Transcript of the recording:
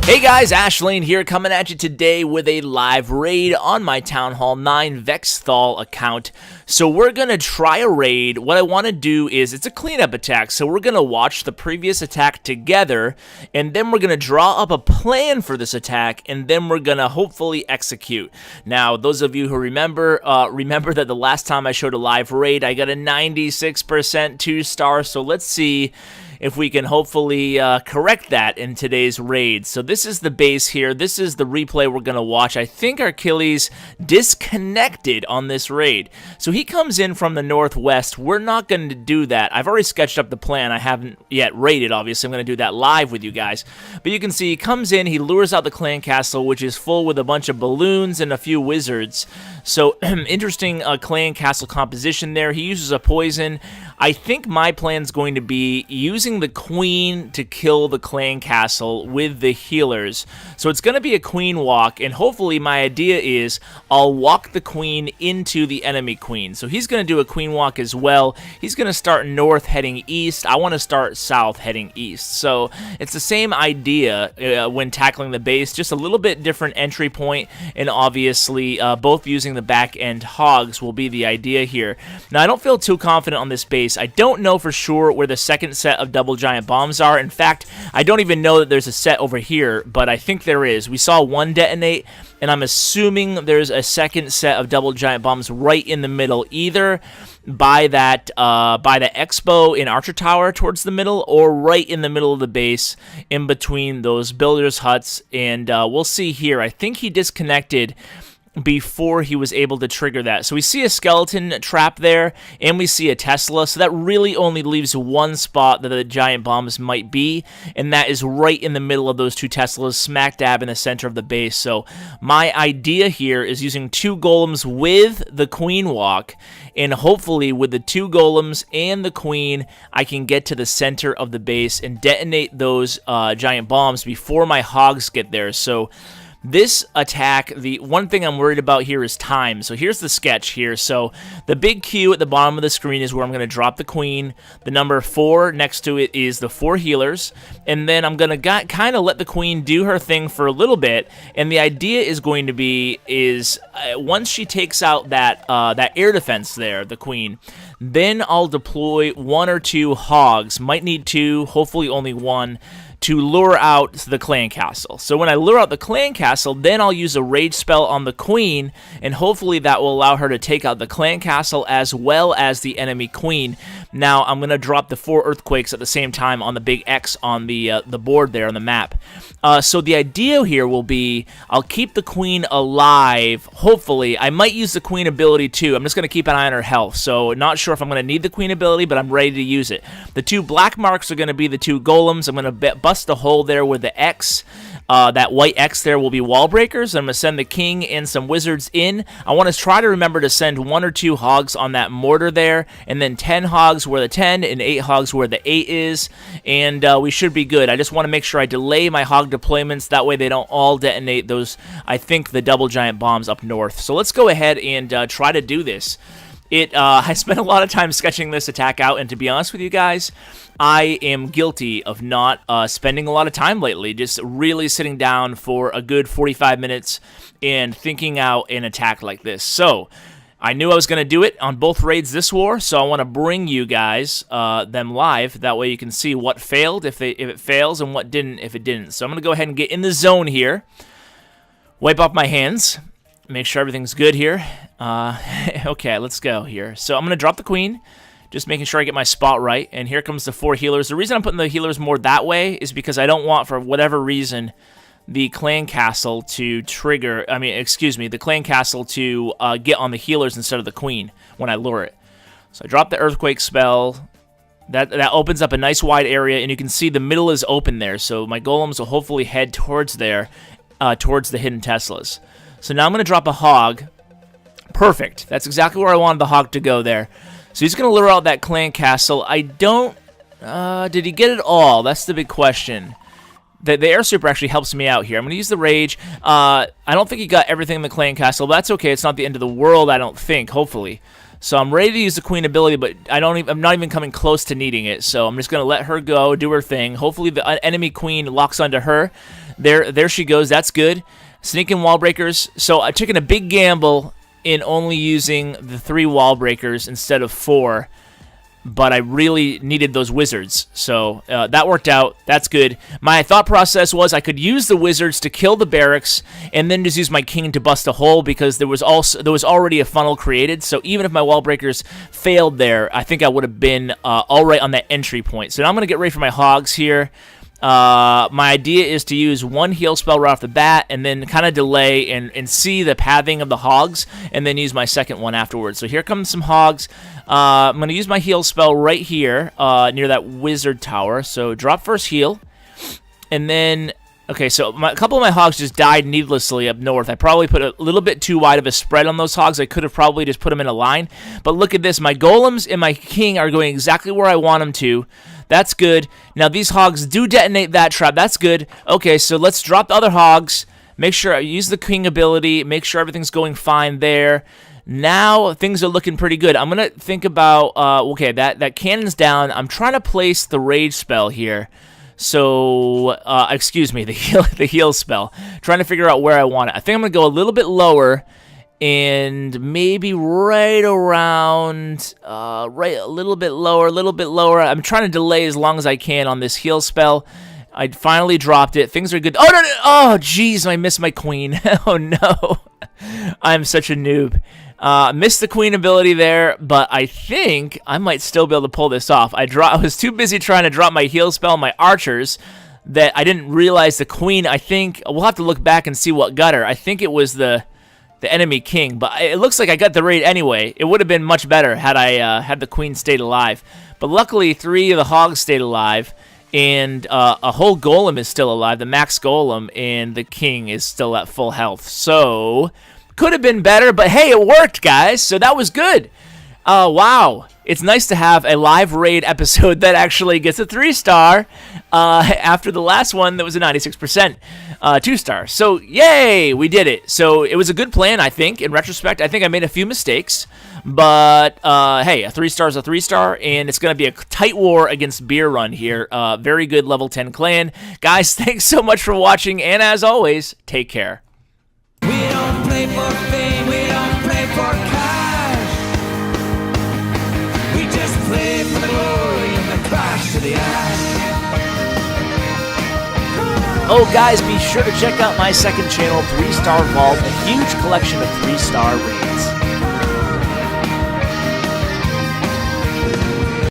Hey guys, Ashlane here, coming at you today with a live raid on my Town Hall 9 Vex Thal account. So we're going to try a raid. What I want to do is, it's a cleanup attack, so we're going to watch the previous attack together, and then we're going to draw up a plan for this attack, and then we're going to hopefully execute. Now, those of you who remember that the last time I showed a live raid, I got a 96% 2-star, so let's see if we can hopefully correct that in today's raid. So this is the base here. This is the replay we're going to watch. I think our Killies disconnected on this raid. So he comes in from the northwest. We're not going to do that. I've already sketched up the plan. I haven't yet raided, obviously. I'm going to do that live with you guys. But you can see he comes in. He lures out the clan castle, which is full with a bunch of balloons and a few wizards. So interesting clan castle composition there. He uses a poison. I think my plan's going to be using the queen to kill the clan castle with the healers. So it's going to be a queen walk, and hopefully my idea is I'll walk the queen into the enemy queen. So he's going to do a queen walk as well. He's going to start north heading east. I want to start south heading east. So it's the same idea when tackling the base, just a little bit different entry point, and obviously both using the back end hogs will be the idea here. Now I don't feel too confident on this base. I don't know for sure where the second set of double giant bombs are. In fact, I don't even know that there's a set over here, but I think there is. We saw one detonate, and I'm assuming there's a second set of double giant bombs right in the middle, either by that by the expo in Archer Tower towards the middle, or right in the middle of the base in between those builders' huts. And we'll see here. I think he disconnected before he was able to trigger that. So we see a skeleton trap there, and we see a Tesla, so that really only leaves one spot that the giant bombs might be, and that is right in the middle of those two Teslas, smack dab in the center of the base. So my idea here is using 2 golems with the queen walk, and hopefully with the 2 golems and the queen, I can get to the center of the base and detonate those giant bombs before my hogs get there. So this attack, the one thing I'm worried about here is time. So here's the sketch here. So the big Q at the bottom of the screen is where I'm going to drop the queen. The number 4 next to it is the 4 healers. And then I'm going to kind of let the queen do her thing for a little bit. And the idea is going to be once she takes out that air defense there, the queen, then I'll deploy 1 or 2 hogs. Might need 2, hopefully only 1, to lure out the clan castle. So when I lure out the clan castle, then I'll use a rage spell on the queen, and hopefully that will allow her to take out the clan castle as well as the enemy queen. Now I'm going to drop the 4 earthquakes at the same time on the big X on the board there on the map. So the idea here will be I'll keep the queen alive, hopefully. I might use the queen ability too. I'm just going to keep an eye on her health, so not sure if I'm going to need the queen ability, but I'm ready to use it. The 2 black marks are going to be the 2 golems. I'm going to bust a hole there with the X. That white X there will be wall breakers. I'm going to send the king and some wizards in. I want to try to remember to send 1 or 2 hogs on that mortar there, and then 10 hogs where the 10 and 8 hogs where the 8 is, and we should be good. I just want to make sure I delay my hog deployments. That way they don't all detonate those, I think, the double giant bombs up north. So let's go ahead and try to do this. I spent a lot of time sketching this attack out, and to be honest with you guys, I am guilty of not spending a lot of time lately, just really sitting down for a good 45 minutes and thinking out an attack like this. So I knew I was going to do it on both raids this war, so I want to bring you guys them live. That way you can see what failed if it fails, and what didn't if it didn't. So I'm going to go ahead and get in the zone here, wipe off my hands, make sure everything's good here. Okay, let's go here. So I'm going to drop the queen, just making sure I get my spot right. And here comes the 4 healers. The reason I'm putting the healers more that way is because I don't want, for whatever reason, the clan castle to trigger, the clan castle to get on the healers instead of the queen when I lure it. So I drop the earthquake spell. That opens up a nice wide area, and you can see the middle is open there. So my golems will hopefully head towards there, towards the hidden Teslas. So now I'm going to drop a hog. Perfect. That's exactly where I wanted the hog to go there. So he's going to lure out that clan castle. I don't... did he get it all? That's the big question. The air super actually helps me out here. I'm going to use the rage. I don't think he got everything in the clan castle, but that's okay. It's not the end of the world, I don't think, hopefully. So I'm ready to use the queen ability, but I'm not even coming close to needing it. So I'm just going to let her go, do her thing. Hopefully the enemy queen locks onto her. There she goes. That's good. Sneaking wall breakers. So I've taken a big gamble in only using the 3 wall breakers instead of 4. But I really needed those wizards, so that worked out. That's good. My thought process was I could use the wizards to kill the barracks, and then just use my king to bust a hole because there was already a funnel created. So even if my wall breakers failed there, I think I would have been all right on that entry point. So now I'm gonna get ready for my hogs here. My idea is to use 1 heal spell right off the bat, and then kind of delay and see the pathing of the hogs, and then use my second one afterwards. So here comes some hogs. I'm going to use my heal spell right here near that wizard tower. So drop first heal, and then... Okay, so a couple of my hogs just died needlessly up north. I probably put a little bit too wide of a spread on those hogs. I could have probably just put them in a line. But look at this. My golems and my king are going exactly where I want them to. That's good. Now, these hogs do detonate that trap. That's good. Okay, so let's drop the other hogs. Make sure I use the king ability. Make sure everything's going fine there. Now, things are looking pretty good. I'm going to think about... okay, that cannon's down. I'm trying to place the rage spell here. So, excuse me, the heal spell. Trying to figure out where I want it. I think I'm going to go a little bit lower, and maybe right around, right a little bit lower. I'm trying to delay as long as I can on this heal spell. I finally dropped it. Things are good. Oh, no, no. Oh, jeez, I missed my queen. Oh, no. I'm such a noob. Missed the queen ability there, but I think I might still be able to pull this off. I was too busy trying to drop my heal spell on my archers that I didn't realize the queen. I think we'll have to look back and see what got her. I think it was the enemy king, but it looks like I got the raid anyway. It would have been much better had I had the queen stayed alive. But luckily, 3 of the hogs stayed alive, and a whole golem is still alive, the max golem, and the king is still at full health. So... could have been better, but hey, it worked, guys, so that was good. Wow, it's nice to have a live raid episode that actually gets a 3-star after the last one that was a 96% 2-star. So, yay, we did it. So, it was a good plan, I think. In retrospect, I think I made a few mistakes, but hey, a 3-star is a 3-star, and it's going to be a tight war against Beer Run here. Very good level 10 clan. Guys, thanks so much for watching, and as always, take care. We don't play for fame, we don't play for cash. We just play for the glory and the clash of the ash. Oh, guys, be sure to check out my second channel, 3-Star Vault, a huge collection of 3-star raids.